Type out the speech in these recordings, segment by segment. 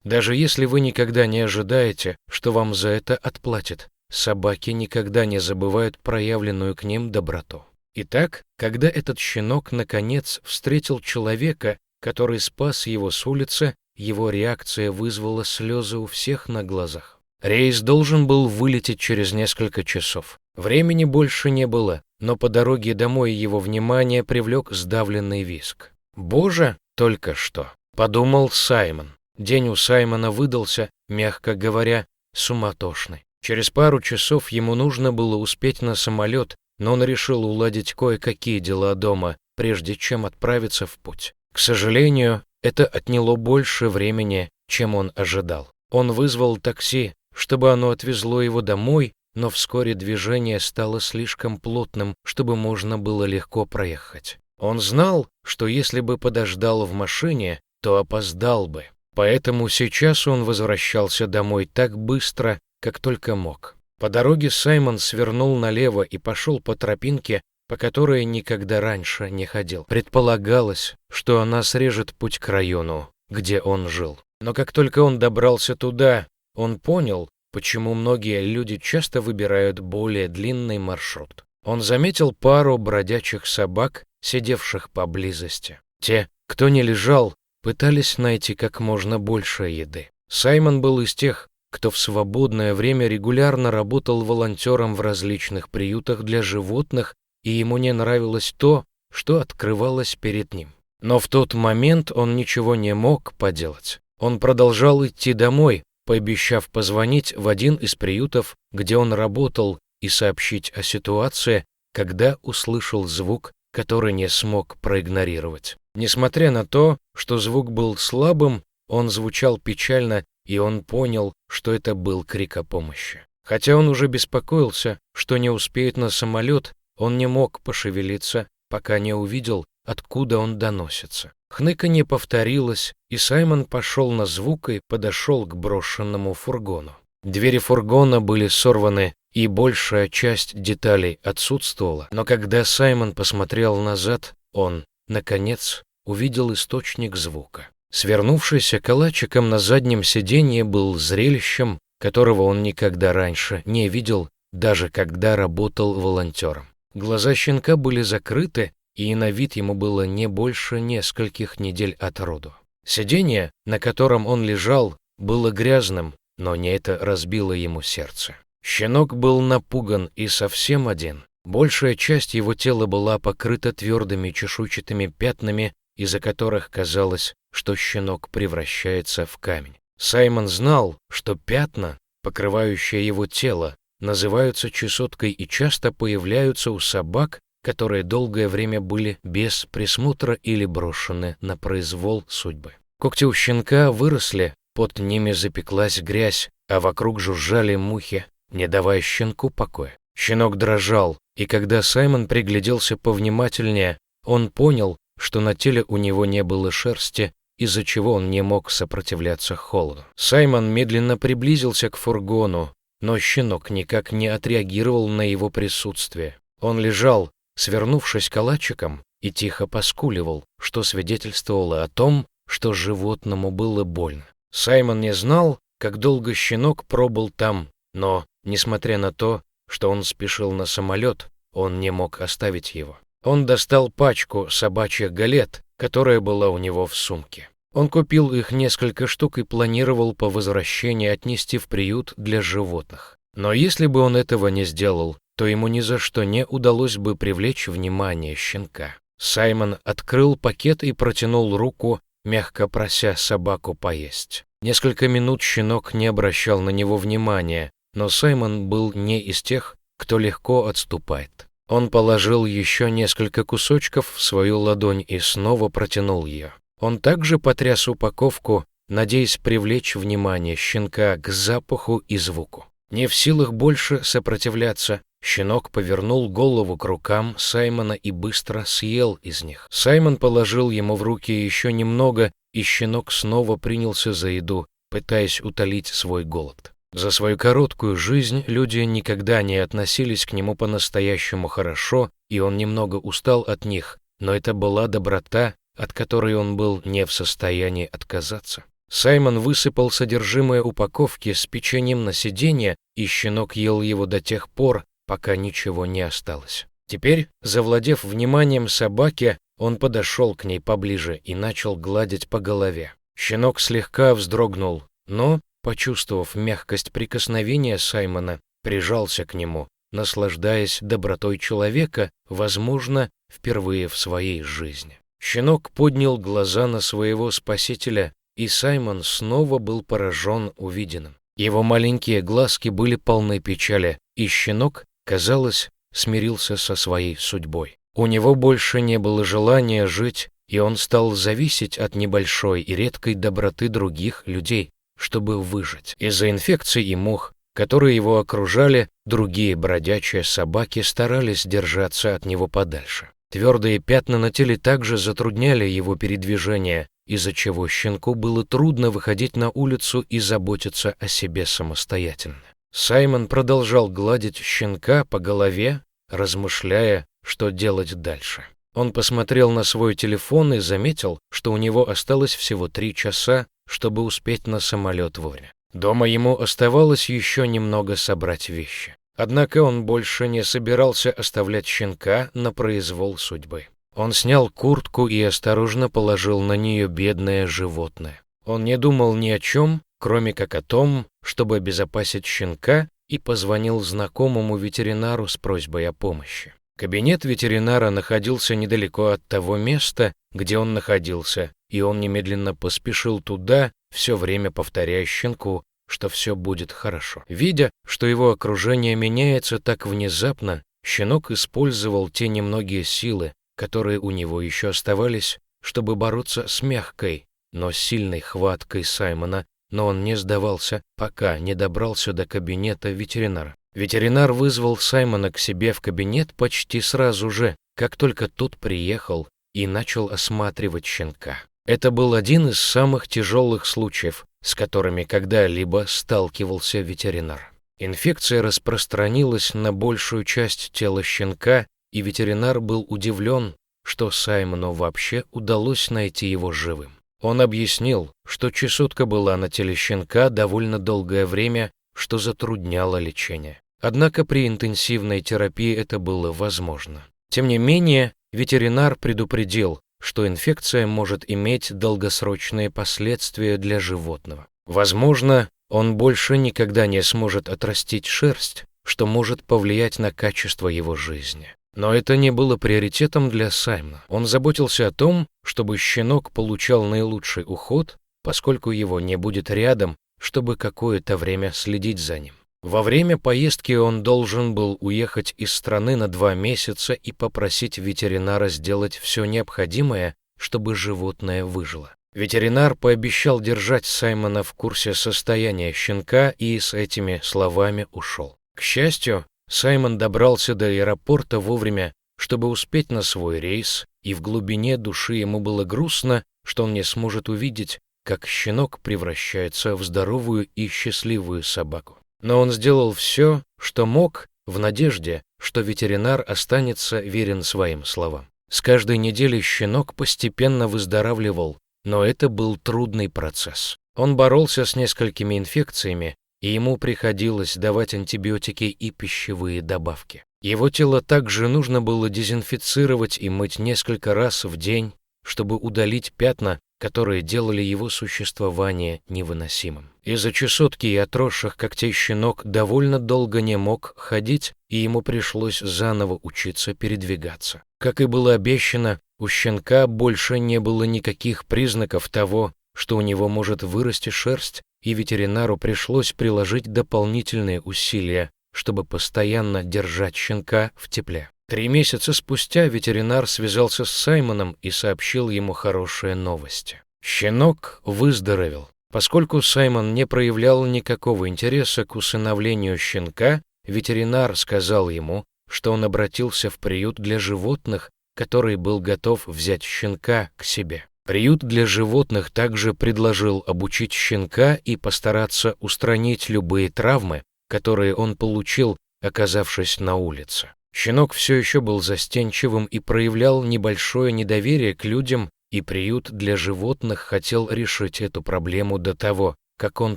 Даже если вы никогда не ожидаете, что вам за это отплатят, собаки никогда не забывают проявленную к ним доброту. Итак, когда этот щенок наконец встретил человека, который спас его с улицы, его реакция вызвала слезы у всех на глазах. Рейс должен был вылететь через несколько часов. Времени больше не было, но по дороге домой его внимание привлек сдавленный визг. «Боже, только что!» — подумал Саймон. День у Саймона выдался, мягко говоря, суматошный. Через пару часов ему нужно было успеть на самолет, но он решил уладить кое-какие дела дома, прежде чем отправиться в путь. К сожалению, это отняло больше времени, чем он ожидал. Он вызвал такси, чтобы оно отвезло его домой, но вскоре движение стало слишком плотным, чтобы можно было легко проехать. Он знал, что если бы подождал в машине, то опоздал бы. Поэтому сейчас он возвращался домой так быстро, как только мог. По дороге Саймон свернул налево и пошел по тропинке, по которой никогда раньше не ходил. Предполагалось, что она срежет путь к району, где он жил. Но как только он добрался туда, он понял, почему многие люди часто выбирают более длинный маршрут. Он заметил пару бродячих собак, сидевших поблизости. Те, кто не лежал, пытались найти как можно больше еды. Саймон был из тех, кто в свободное время регулярно работал волонтером в различных приютах для животных, и ему не нравилось то, что открывалось перед ним. Но в тот момент он ничего не мог поделать. Он продолжал идти домой, пообещав позвонить в один из приютов, где он работал, и сообщить о ситуации, когда услышал звук, который не смог проигнорировать. Несмотря на то, что звук был слабым, он звучал печально, и он понял, что это был крик о помощи. Хотя он уже беспокоился, что не успеет на самолет, он не мог пошевелиться, пока не увидел, откуда он доносится. Хныканье повторилось, и Саймон пошел на звук и подошел к брошенному фургону. Двери фургона были сорваны, и большая часть деталей отсутствовала, но когда Саймон посмотрел назад, он, наконец, увидел источник звука. Свернувшийся калачиком на заднем сиденье был зрелищем, которого он никогда раньше не видел, даже когда работал волонтером. Глаза щенка были закрыты, и на вид ему было не больше нескольких недель от роду. Сиденье, на котором он лежал, было грязным, но не это разбило ему сердце. Щенок был напуган и совсем один. Большая часть его тела была покрыта твердыми чешуйчатыми пятнами, из-за которых казалось, что щенок превращается в камень. Саймон знал, что пятна, покрывающие его тело, называются чесоткой и часто появляются у собак, которые долгое время были без присмотра или брошены на произвол судьбы. Когти у щенка выросли, под ними запеклась грязь, а вокруг жужжали мухи, не давая щенку покоя. Щенок дрожал, и когда Саймон пригляделся повнимательнее, он понял, что на теле у него не было шерсти, из-за чего он не мог сопротивляться холоду. Саймон медленно приблизился к фургону, но щенок никак не отреагировал на его присутствие. Он лежал, свернувшись калачиком, и тихо поскуливал, что свидетельствовало о том, что животному было больно. Саймон не знал, как долго щенок пробыл там, но, несмотря на то, что он спешил на самолет, он не мог оставить его. Он достал пачку собачьих галет, которая была у него в сумке. Он купил их несколько штук и планировал по возвращении отнести в приют для животных. Но если бы он этого не сделал, то ему ни за что не удалось бы привлечь внимание щенка. Саймон открыл пакет и протянул руку, мягко прося собаку поесть. Несколько минут щенок не обращал на него внимания, но Саймон был не из тех, кто легко отступает. Он положил еще несколько кусочков в свою ладонь и снова протянул ее. Он также потряс упаковку, надеясь привлечь внимание щенка к запаху и звуку. Не в силах больше сопротивляться, щенок повернул голову к рукам Саймона и быстро съел из них. Саймон положил ему в руки еще немного, и щенок снова принялся за еду, пытаясь утолить свой голод. За свою короткую жизнь люди никогда не относились к нему по-настоящему хорошо, и он немного устал от них, но это была доброта, от которой он был не в состоянии отказаться. Саймон высыпал содержимое упаковки с печеньем на сиденье, и щенок ел его до тех пор, пока ничего не осталось. Теперь, завладев вниманием собаки, он подошел к ней поближе и начал гладить по голове. Щенок слегка вздрогнул, но, почувствовав мягкость прикосновения Саймона, прижался к нему, наслаждаясь добротой человека, возможно, впервые в своей жизни. Щенок поднял глаза на своего спасителя, и Саймон снова был поражен увиденным. Его маленькие глазки были полны печали, и щенок, казалось, смирился со своей судьбой. У него больше не было желания жить, и он стал зависеть от небольшой и редкой доброты других людей, чтобы выжить. Из-за инфекций и мух, которые его окружали, другие бродячие собаки старались держаться от него подальше. Твердые пятна на теле также затрудняли его передвижение, из-за чего щенку было трудно выходить на улицу и заботиться о себе самостоятельно. Саймон продолжал гладить щенка по голове, размышляя, что делать дальше. Он посмотрел на свой телефон и заметил, что у него осталось всего 3 часа, чтобы успеть на самолет вовремя. Дома ему оставалось еще немного собрать вещи. Однако он больше не собирался оставлять щенка на произвол судьбы. Он снял куртку и осторожно положил на нее бедное животное. Он не думал ни о чем, кроме как о том, чтобы обезопасить щенка, и позвонил знакомому ветеринару с просьбой о помощи. Кабинет ветеринара находился недалеко от того места, где он находился, и он немедленно поспешил туда, все время повторяя щенку, что все будет хорошо. Видя, что его окружение меняется так внезапно, щенок использовал те немногие силы, которые у него еще оставались, чтобы бороться с мягкой, но сильной хваткой Саймона, но он не сдавался, пока не добрался до кабинета ветеринара. Ветеринар вызвал Саймона к себе в кабинет почти сразу же, как только тот приехал, и начал осматривать щенка. Это был один из самых тяжелых случаев, с которыми когда-либо сталкивался ветеринар. Инфекция распространилась на большую часть тела щенка, и ветеринар был удивлен, что Саймону вообще удалось найти его живым. Он объяснил, что чесотка была на теле щенка довольно долгое время, что затрудняло лечение. Однако при интенсивной терапии это было возможно. Тем не менее, ветеринар предупредил, что инфекция может иметь долгосрочные последствия для животного. Возможно, он больше никогда не сможет отрастить шерсть, что может повлиять на качество его жизни. Но это не было приоритетом для Саймона. Он заботился о том, чтобы щенок получал наилучший уход, поскольку его не будет рядом, чтобы какое-то время следить за ним. Во время поездки он должен был уехать из страны на 2 месяца и попросить ветеринара сделать все необходимое, чтобы животное выжило. Ветеринар пообещал держать Саймона в курсе состояния щенка и с этими словами ушел. К счастью, Саймон добрался до аэропорта вовремя, чтобы успеть на свой рейс, и в глубине души ему было грустно, что он не сможет увидеть, как щенок превращается в здоровую и счастливую собаку. Но он сделал все, что мог, в надежде, что ветеринар останется верен своим словам. С каждой неделей щенок постепенно выздоравливал, но это был трудный процесс. Он боролся с несколькими инфекциями, и ему приходилось давать антибиотики и пищевые добавки. Его тело также нужно было дезинфицировать и мыть несколько раз в день, чтобы удалить пятна, которые делали его существование невыносимым. Из-за чесотки и отросших когтей щенок довольно долго не мог ходить, и ему пришлось заново учиться передвигаться. Как и было обещано, у щенка больше не было никаких признаков того, что у него может вырасти шерсть, и ветеринару пришлось приложить дополнительные усилия, чтобы постоянно держать щенка в тепле. 3 месяца спустя ветеринар связался с Саймоном и сообщил ему хорошие новости. Щенок выздоровел. Поскольку Саймон не проявлял никакого интереса к усыновлению щенка, ветеринар сказал ему, что он обратился в приют для животных, который был готов взять щенка к себе. Приют для животных также предложил обучить щенка и постараться устранить любые травмы, которые он получил, оказавшись на улице. Щенок все еще был застенчивым и проявлял небольшое недоверие к людям, и приют для животных хотел решить эту проблему до того, как он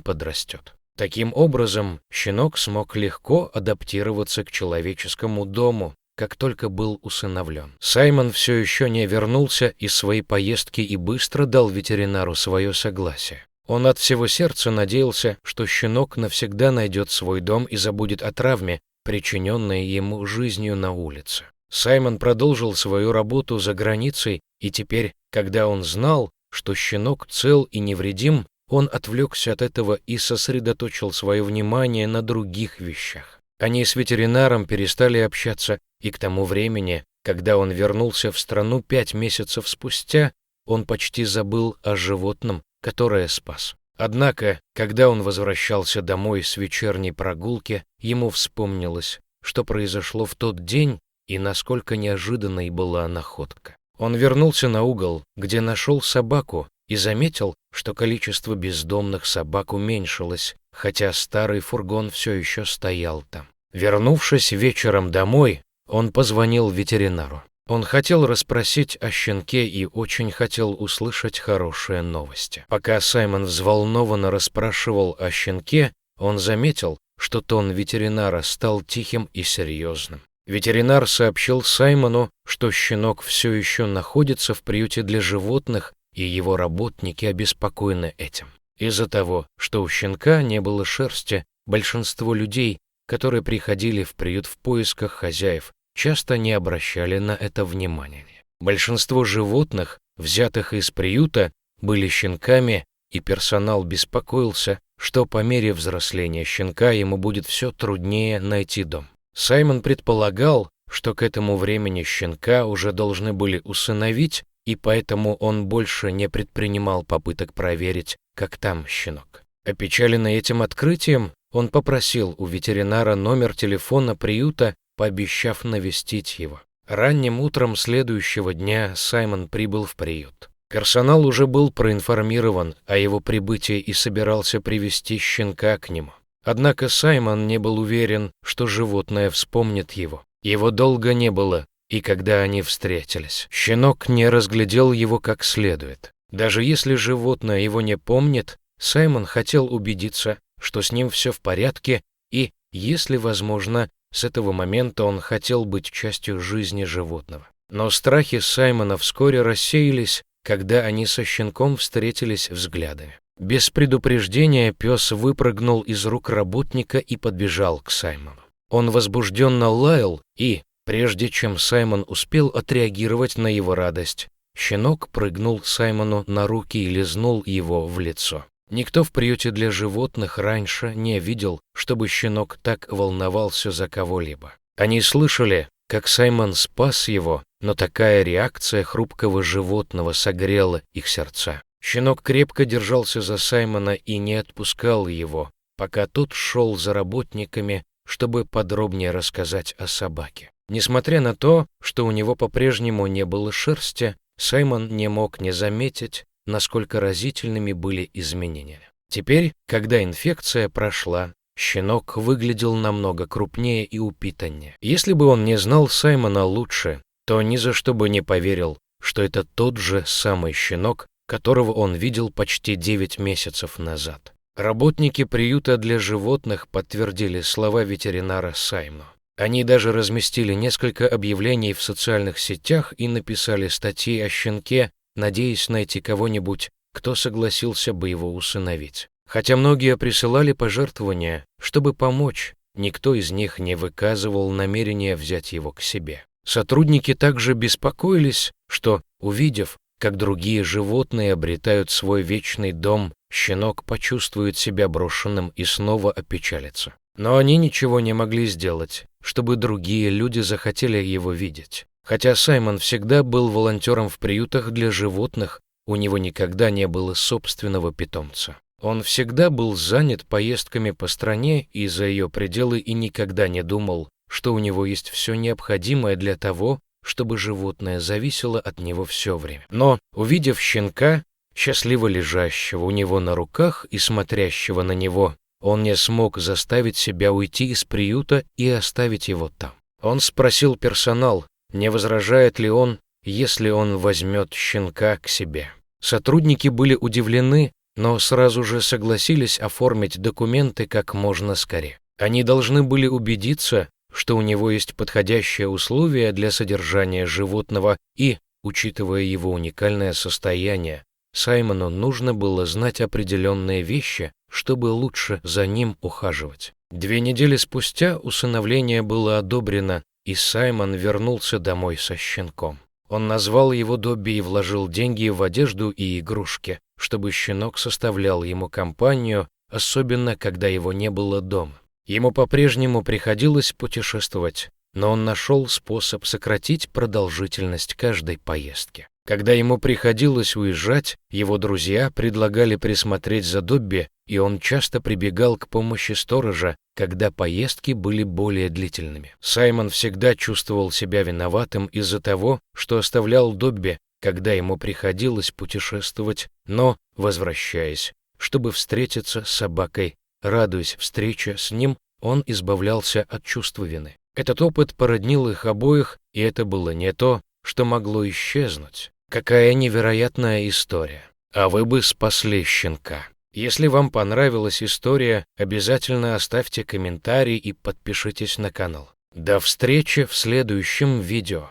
подрастет. Таким образом, щенок смог легко адаптироваться к человеческому дому, как только был усыновлен. Саймон все еще не вернулся из своей поездки и быстро дал ветеринару свое согласие. Он от всего сердца надеялся, что щенок навсегда найдет свой дом и забудет о травме, причиненной ему жизнью на улице. Саймон продолжил свою работу за границей, и теперь, когда он знал, что щенок цел и невредим, он отвлекся от этого и сосредоточил свое внимание на других вещах. Они с ветеринаром перестали общаться, и к тому времени, когда он вернулся в страну 5 месяцев спустя, он почти забыл о животном, которое спас. Однако, когда он возвращался домой с вечерней прогулки, ему вспомнилось, что произошло в тот день и насколько неожиданной была находка. Он вернулся на угол, где нашел собаку, и заметил, что количество бездомных собак уменьшилось, хотя старый фургон все еще стоял там. Вернувшись вечером домой, он позвонил ветеринару. Он хотел расспросить о щенке и очень хотел услышать хорошие новости. Пока Саймон взволнованно расспрашивал о щенке, он заметил, что тон ветеринара стал тихим и серьезным. Ветеринар сообщил Саймону, что щенок все еще находится в приюте для животных, и его работники обеспокоены этим. Из-за того, что у щенка не было шерсти, большинство людей, которые приходили в приют в поисках хозяев, часто не обращали на это внимания. Большинство животных, взятых из приюта, были щенками, и персонал беспокоился, что по мере взросления щенка ему будет все труднее найти дом. Саймон предполагал, что к этому времени щенка уже должны были усыновить, и поэтому он больше не предпринимал попыток проверить, как там щенок. Опечаленный этим открытием, он попросил у ветеринара номер телефона приюта, пообещав навестить его. Ранним утром следующего дня Саймон прибыл в приют. Персонал уже был проинформирован о его прибытии и собирался привести щенка к нему. Однако Саймон не был уверен, что животное вспомнит его. Его долго не было, и когда они встретились, щенок не разглядел его как следует. Даже если животное его не помнит, Саймон хотел убедиться, что с ним все в порядке, и, если возможно, с этого момента он хотел быть частью жизни животного. Но страхи Саймона вскоре рассеялись, когда они со щенком встретились взглядами. Без предупреждения пес выпрыгнул из рук работника и подбежал к Саймону. Он возбужденно лаял, и, прежде чем Саймон успел отреагировать на его радость, щенок прыгнул Саймону на руки и лизнул его в лицо. Никто в приюте для животных раньше не видел, чтобы щенок так волновался за кого-либо. Они слышали, как Саймон спас его, но такая реакция хрупкого животного согрела их сердца. Щенок крепко держался за Саймона и не отпускал его, пока тот шел за работниками, чтобы подробнее рассказать о собаке. Несмотря на то, что у него по-прежнему не было шерсти, Саймон не мог не заметить, насколько разительными были изменения. Теперь, когда инфекция прошла, щенок выглядел намного крупнее и упитаннее. Если бы он не знал Саймона лучше, то ни за что бы не поверил, что это тот же самый щенок, которого он видел почти 9 месяцев назад. Работники приюта для животных подтвердили слова ветеринара Саймону. Они даже разместили несколько объявлений в социальных сетях и написали статьи о щенке, надеясь найти кого-нибудь, кто согласился бы его усыновить. Хотя многие присылали пожертвования, чтобы помочь, никто из них не выказывал намерения взять его к себе. Сотрудники также беспокоились, что, увидев, как другие животные обретают свой вечный дом, щенок почувствует себя брошенным и снова опечалится. Но они ничего не могли сделать, чтобы другие люди захотели его видеть. Хотя Саймон всегда был волонтером в приютах для животных, у него никогда не было собственного питомца. Он всегда был занят поездками по стране и за ее пределы и никогда не думал, что у него есть все необходимое для того, чтобы животное зависело от него все время. Но, увидев щенка, счастливо лежащего у него на руках и смотрящего на него, он не смог заставить себя уйти из приюта и оставить его там. Он спросил персонал, не возражает ли он, если он возьмет щенка к себе. Сотрудники были удивлены, но сразу же согласились оформить документы как можно скорее. Они должны были убедиться, что у него есть подходящие условия для содержания животного и, учитывая его уникальное состояние, Саймону нужно было знать определенные вещи, чтобы лучше за ним ухаживать. 2 недели спустя усыновление было одобрено, и Саймон вернулся домой со щенком. Он назвал его Добби и вложил деньги в одежду и игрушки, чтобы щенок составлял ему компанию, особенно когда его не было дома. Ему по-прежнему приходилось путешествовать, но он нашел способ сократить продолжительность каждой поездки. Когда ему приходилось уезжать, его друзья предлагали присмотреть за Добби, и он часто прибегал к помощи сторожа, когда поездки были более длительными. Саймон всегда чувствовал себя виноватым из-за того, что оставлял Добби, когда ему приходилось путешествовать, но, возвращаясь, чтобы встретиться с собакой, радуясь встрече с ним, он избавлялся от чувства вины. Этот опыт породнил их обоих, и это было не то, что могло исчезнуть. Какая невероятная история. А вы бы спасли щенка. Если вам понравилась история, обязательно оставьте комментарий и подпишитесь на канал. До встречи в следующем видео.